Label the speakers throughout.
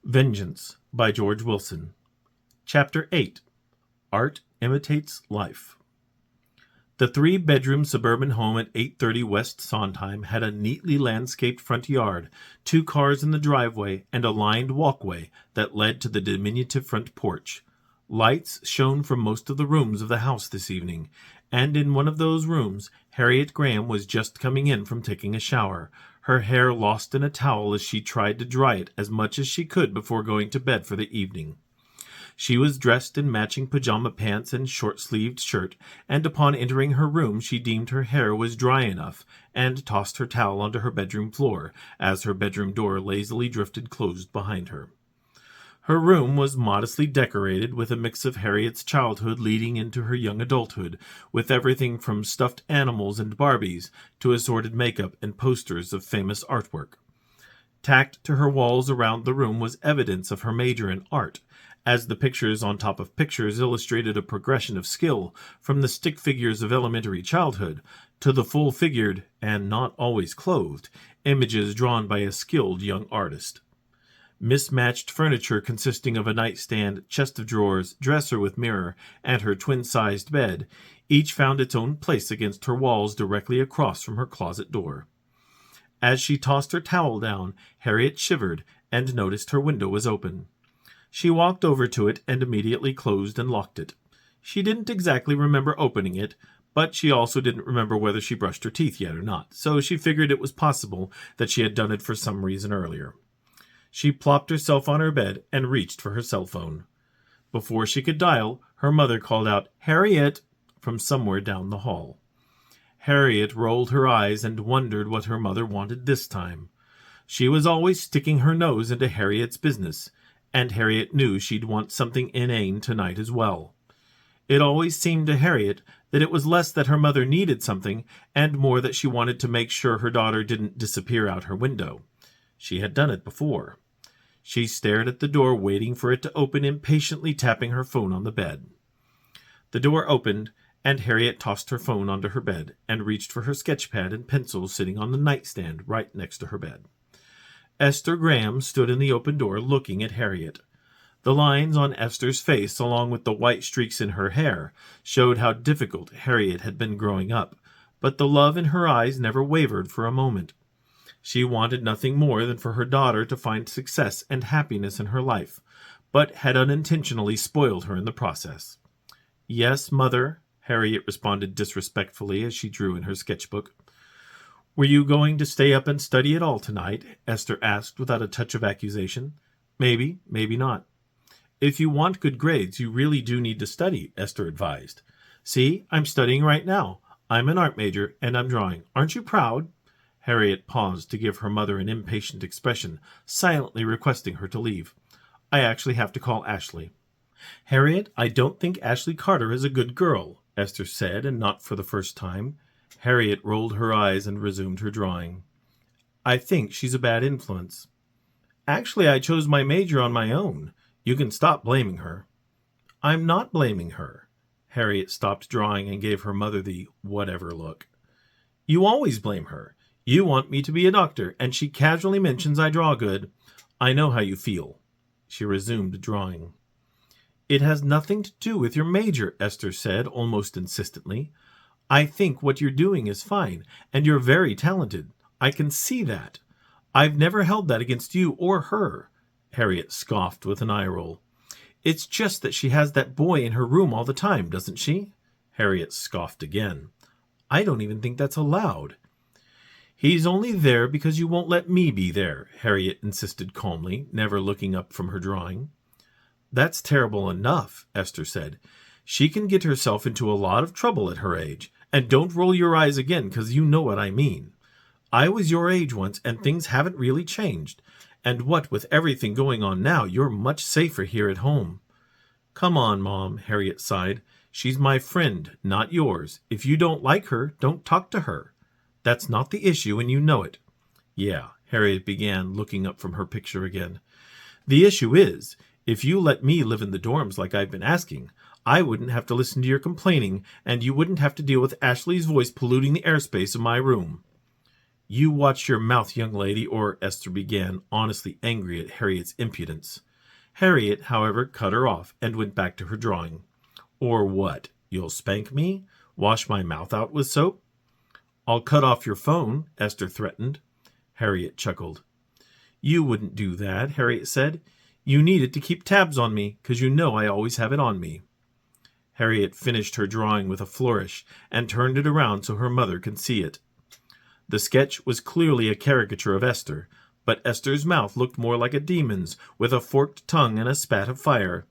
Speaker 1: Vengeance by George Willson. Chapter 8. Art Imitates Life. The three-bedroom suburban home at 830 West Sondheim had a neatly landscaped front yard, 2 cars in the driveway, and a lined walkway that led to the diminutive front porch. Lights shone from most of the rooms of the house this evening, and in one of those rooms Harriet Graham was just coming in from taking a shower, her hair lost in a towel as she tried to dry it as much as she could before going to bed for the evening. She was dressed in matching pajama pants and short-sleeved shirt, and upon entering her room she deemed her hair was dry enough, and tossed her towel onto her bedroom floor, as her bedroom door lazily drifted closed behind her. Her room was modestly decorated with a mix of Harriet's childhood leading into her young adulthood, with everything from stuffed animals and Barbies to assorted makeup and posters of famous artwork. Tacked to her walls around the room was evidence of her major in art, as the pictures on top of pictures illustrated a progression of skill from the stick figures of elementary childhood to the full-figured, and not always clothed, images drawn by a skilled young artist. Mismatched furniture consisting of a nightstand, chest of drawers, dresser with mirror, and her twin-sized bed, each found its own place against her walls directly across from her closet door. As she tossed her towel down, Harriet shivered and noticed her window was open. She walked over to it and immediately closed and locked it. She didn't exactly remember opening it, but she also didn't remember whether she brushed her teeth yet or not, so she figured it was possible that she had done it for some reason earlier. She plopped herself on her bed and reached for her cell phone. Before she could dial, her mother called out, "Harriet!" from somewhere down the hall. Harriet rolled her eyes and wondered what her mother wanted this time. She was always sticking her nose into Harriet's business, and Harriet knew she'd want something inane tonight as well. It always seemed to Harriet that it was less that her mother needed something, and more that she wanted to make sure her daughter didn't disappear out her window. She had done it before. She stared at the door, waiting for it to open, impatiently tapping her phone on the bed. The door opened, and Harriet tossed her phone onto her bed and reached for her sketchpad and pencil sitting on the nightstand right next to her bed. Esther Graham stood in the open door looking at Harriet. The lines on Esther's face, along with the white streaks in her hair, showed how difficult Harriet had been growing up, but the love in her eyes never wavered for a moment. She wanted nothing more than for her daughter to find success and happiness in her life, but had unintentionally spoiled her in the process. "Yes, Mother," Harriet responded disrespectfully as she drew in her sketchbook. "Were you going to stay up and study at all tonight?" Esther asked without a touch of accusation. "Maybe, maybe not." "If you want good grades, you really do need to study," Esther advised. "See, I'm studying right now. I'm an art major, and I'm drawing. Aren't you proud?" Harriet paused to give her mother an impatient expression, silently requesting her to leave. "I actually have to call Ashley." "Harriet, I don't think Ashley Carter is a good girl," Esther said, and not for the first time. Harriet rolled her eyes and resumed her drawing. "I think she's a bad influence." "Actually, I chose my major on my own. You can stop blaming her." "I'm not blaming her." Harriet stopped drawing and gave her mother the whatever look. "You always blame her. You want me to be a doctor, and she casually mentions I draw good. I know how you feel." She resumed drawing. "It has nothing to do with your major," Esther said, almost insistently. "I think what you're doing is fine, and you're very talented. I can see that. I've never held that against you or her." Harriet scoffed with an eye roll. "It's just that she has that boy in her room all the time, doesn't she?" Harriet scoffed again. "I don't even think that's allowed." "He's only there because you won't let me be there," Harriet insisted calmly, never looking up from her drawing. "That's terrible enough," Esther said. "She can get herself into a lot of trouble at her age. And don't roll your eyes again, because you know what I mean. I was your age once, and things haven't really changed. And what with everything going on now, you're much safer here at home." "Come on, Mom," Harriet sighed. "She's my friend, not yours. If you don't like her, don't talk to her. That's not the issue, and you know it." "Yeah," Harriet began, looking up from her picture again. "The issue is, if you let me live in the dorms like I've been asking, I wouldn't have to listen to your complaining, and you wouldn't have to deal with Ashley's voice polluting the airspace of my room." You watch your mouth, young lady, or Esther began, honestly angry at Harriet's impudence. Harriet, however, cut her off and went back to her drawing. Or what? You'll spank me? Wash my mouth out with soap? I'll cut off your phone, Esther threatened. Harriet chuckled. You wouldn't do that, Harriet said. You need it to keep tabs on me, 'cause you know I always have it on me. Harriet finished her drawing with a flourish and turned it around so her mother could see it. The sketch was clearly a caricature of Esther, but Esther's mouth looked more like a demon's, with a forked tongue and a spat of fire.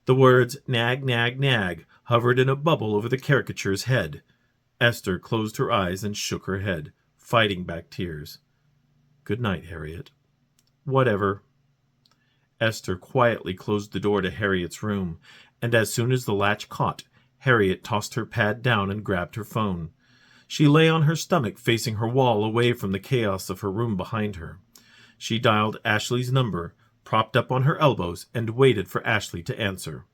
Speaker 1: The words nag, nag, nag hovered in a bubble over the caricature's head. Esther closed her eyes and shook her head, fighting back tears. Good night, Harriet. Whatever. Esther quietly closed the door to Harriet's room, and as soon as the latch caught, Harriet tossed her pad down and grabbed her phone. She lay on her stomach facing her wall away from the chaos of her room behind her. She dialed Ashley's number, propped up on her elbows, and waited for Ashley to answer.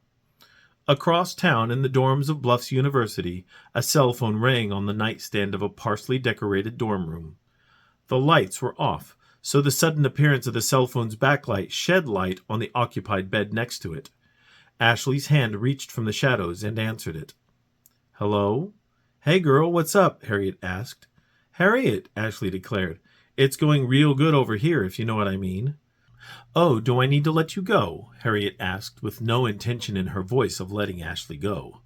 Speaker 1: Across town in the dorms of Bluffs University, a cell phone rang on the nightstand of a sparsely decorated dorm room. The lights were off, so the sudden appearance of the cell phone's backlight shed light on the occupied bed next to it. Ashley's hand reached from the shadows and answered it. Hello? Hey girl, what's up? Harriet asked. Harriet, Ashley declared. It's going real good over here, if you know what I mean. Oh, do I need to let you go? Harriet asked, with no intention in her voice of letting Ashley go.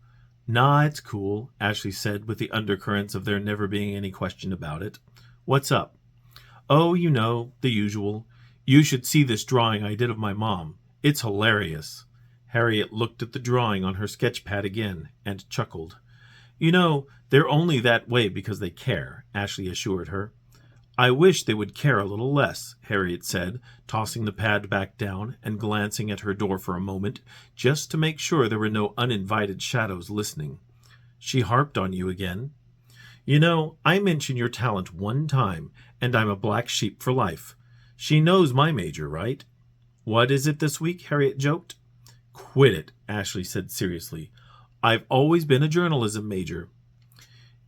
Speaker 1: Nah, it's cool, Ashley said, with the undercurrents of there never being any question about it. What's up? Oh, you know, the usual. You should see this drawing I did of my mom. It's hilarious. Harriet looked at the drawing on her sketch pad again and chuckled. You know, they're only that way because they care, Ashley assured her. I wish they would care a little less, Harriet said, tossing the pad back down and glancing at her door for a moment, just to make sure there were no uninvited shadows listening. She harped on you again. You know, I mention your talent one time, and I'm a black sheep for life. She knows my major, right? What is it this week? Harriet joked. Quit it, Ashley said seriously. I've always been a journalism major.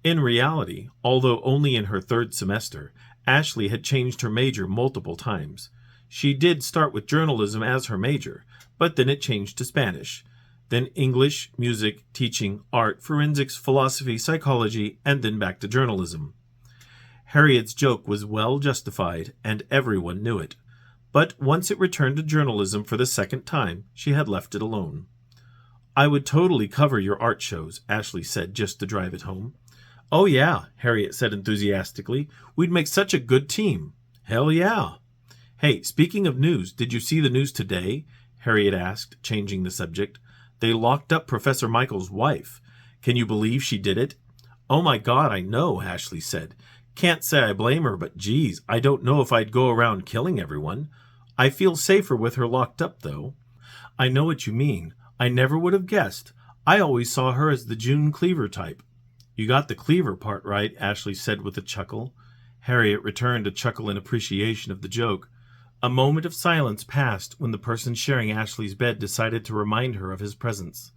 Speaker 1: In reality, although only in her third semester, Ashley had changed her major multiple times. She did start with journalism as her major, but then it changed to Spanish. Then English, music, teaching, art, forensics, philosophy, psychology, and then back to journalism. Harriet's joke was well justified, and everyone knew it. But once it returned to journalism for the second time, she had left it alone. I would totally cover your art shows, Ashley said just to drive it home. Oh yeah, Harriet said enthusiastically. We'd make such a good team. Hell yeah. Hey, speaking of news, did you see the news today? Harriet asked, changing the subject. They locked up Professor Michael's wife. Can you believe she did it? Oh my God, I know, Ashley said. Can't say I blame her, but geez, I don't know if I'd go around killing everyone. I feel safer with her locked up, though. I know what you mean. I never would have guessed. I always saw her as the June Cleaver type. You got the Cleaver part right, Ashley said with a chuckle. Harriet returned a chuckle in appreciation of the joke. A moment of silence passed when the person sharing Ashley's bed decided to remind her of his presence.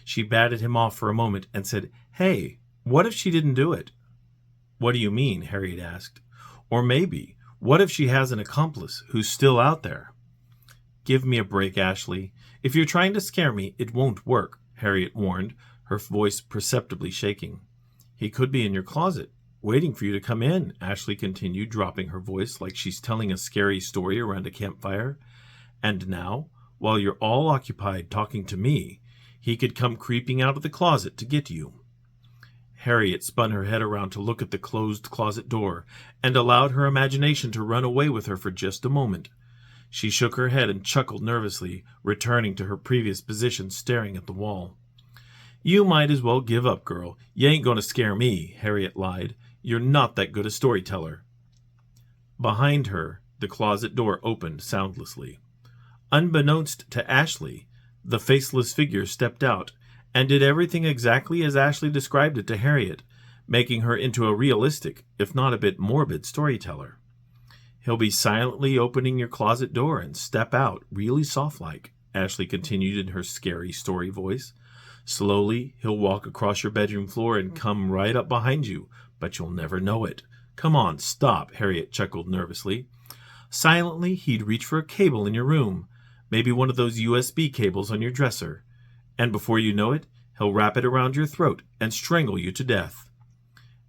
Speaker 1: She batted him off for a moment and said, Hey, what if she didn't do it? What do you mean? Harriet asked. Or maybe, what if she has an accomplice who's still out there? Give me a break, Ashley. If you're trying to scare me, it won't work, Harriet warned, her voice perceptibly shaking. He could be in your closet, waiting for you to come in, Ashley continued, dropping her voice like she's telling a scary story around a campfire. And now, while you're all occupied talking to me, he could come creeping out of the closet to get you. Harriet spun her head around to look at the closed closet door and allowed her imagination to run away with her for just a moment. She shook her head and chuckled nervously, returning to her previous position staring at the wall. You might as well give up, girl. You ain't going to scare me, Harriet lied. You're not that good a storyteller. Behind her, the closet door opened soundlessly. Unbeknownst to Ashley, the faceless figure stepped out and did everything exactly as Ashley described it to Harriet, making her into a realistic, if not a bit morbid, storyteller. He'll be silently opening your closet door and step out, really soft-like, Ashley continued in her scary story voice. Slowly, he'll walk across your bedroom floor and come right up behind you, but you'll never know it. Come on, stop, Harriet chuckled nervously. Silently, he'd reach for a cable in your room, maybe one of those USB cables on your dresser, and before you know it, he'll wrap it around your throat and strangle you to death.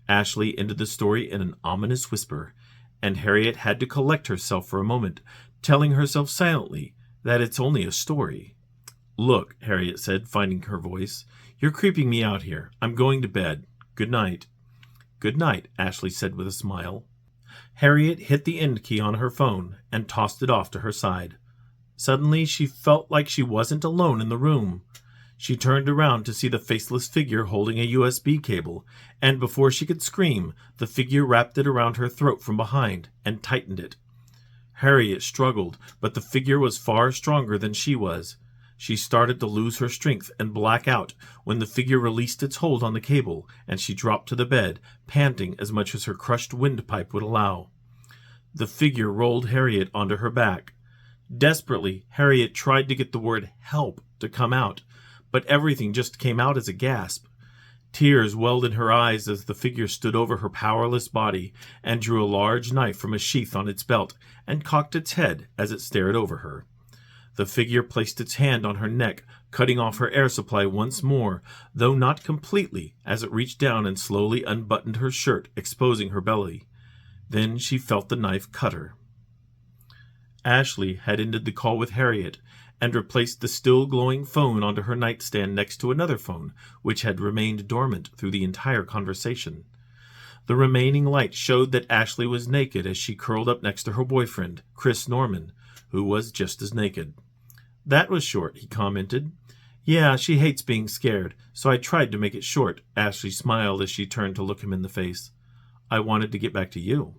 Speaker 1: Ashley ended the story in an ominous whisper, and Harriet had to collect herself for a moment, telling herself silently that it's only a story. Look, Harriet said, finding her voice, you're creeping me out here. I'm going to bed. Good night. Good night, Ashley said with a smile. Harriet hit the end key on her phone and tossed it off to her side. Suddenly, she felt like she wasn't alone in the room. She turned around to see the faceless figure holding a USB cable, and before she could scream, the figure wrapped it around her throat from behind and tightened it. Harriet struggled, but the figure was far stronger than she was. She started to lose her strength and black out when the figure released its hold on the cable, and she dropped to the bed, panting as much as her crushed windpipe would allow. The figure rolled Harriet onto her back. Desperately, Harriet tried to get the word "help" to come out, but everything just came out as a gasp. Tears welled in her eyes as the figure stood over her powerless body and drew a large knife from a sheath on its belt and cocked its head as it stared over her. The figure placed its hand on her neck, cutting off her air supply once more, though not completely, as it reached down and slowly unbuttoned her shirt, exposing her belly. Then she felt the knife cut her. Ashley had ended the call with Harriet and replaced the still glowing phone onto her nightstand next to another phone, which had remained dormant through the entire conversation. The remaining light showed that Ashley was naked as she curled up next to her boyfriend, Chris Norman, who was just as naked. That was short, he commented. Yeah, she hates being scared, so I tried to make it short, Ashley smiled as she turned to look him in the face. I wanted to get back to you.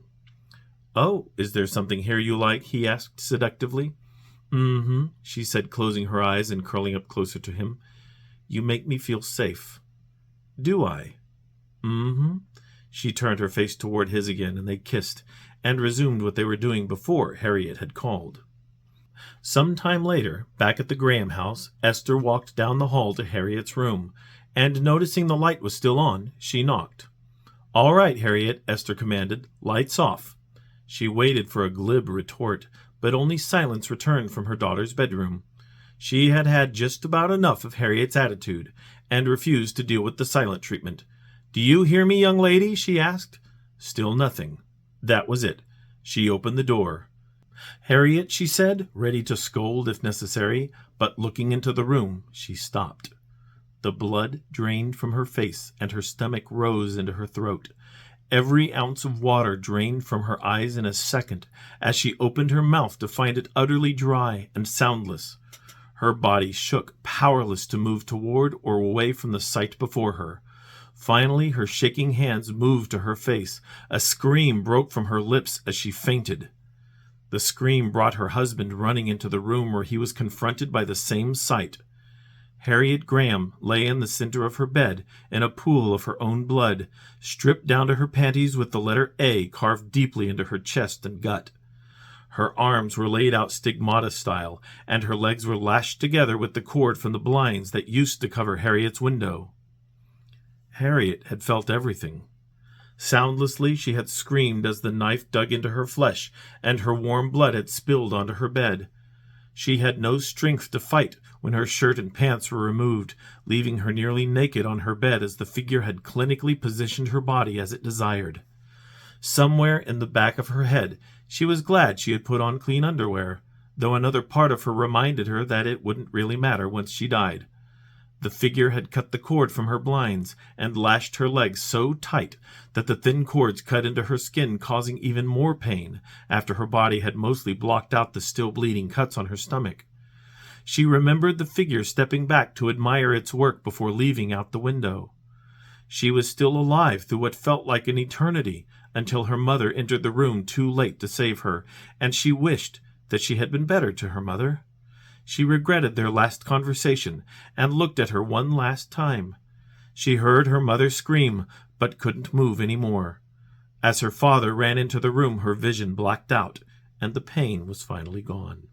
Speaker 1: Oh, is there something here you like? He asked seductively. Mm-hmm, she said, closing her eyes and curling up closer to him. You make me feel safe. Do I? Mm-hmm. She turned her face toward his again, and they kissed, and resumed what they were doing before Harriet had called. Some time later, back at the Graham house, Esther walked down the hall to Harriet's room, and noticing the light was still on, she knocked. All right, Harriet, Esther commanded. Lights off. She waited for a glib retort, but only silence returned from her daughter's bedroom. She had had just about enough of Harriet's attitude, and refused to deal with the silent treatment. Do you hear me, young lady? She asked. Still nothing. That was it. She opened the door. Harriet, she said, ready to scold if necessary, but looking into the room, she stopped. The blood drained from her face, and her stomach rose into her throat. Every ounce of water drained from her eyes in a second as she opened her mouth to find it utterly dry and soundless. Her body shook, powerless to move toward or away from the sight before her. Finally, her shaking hands moved to her face. A scream broke from her lips as she fainted. The scream brought her husband running into the room where he was confronted by the same sight. Harriet Graham lay in the center of her bed in a pool of her own blood, stripped down to her panties with the letter A carved deeply into her chest and gut. Her arms were laid out stigmata style, and her legs were lashed together with the cord from the blinds that used to cover Harriet's window. Harriet had felt everything. Soundlessly, she had screamed as the knife dug into her flesh, and her warm blood had spilled onto her bed. She had no strength to fight when her shirt and pants were removed, leaving her nearly naked on her bed as the figure had clinically positioned her body as it desired. Somewhere in the back of her head, she was glad she had put on clean underwear, though another part of her reminded her that it wouldn't really matter once she died. The figure had cut the cord from her blinds and lashed her legs so tight that the thin cords cut into her skin, causing even more pain after her body had mostly blocked out the still bleeding cuts on her stomach. She remembered the figure stepping back to admire its work before leaving out the window. She was still alive through what felt like an eternity until her mother entered the room too late to save her, and she wished that she had been better to her mother. She regretted their last conversation and looked at her one last time. She heard her mother scream, but couldn't move any more. As her father ran into the room, her vision blacked out, and the pain was finally gone.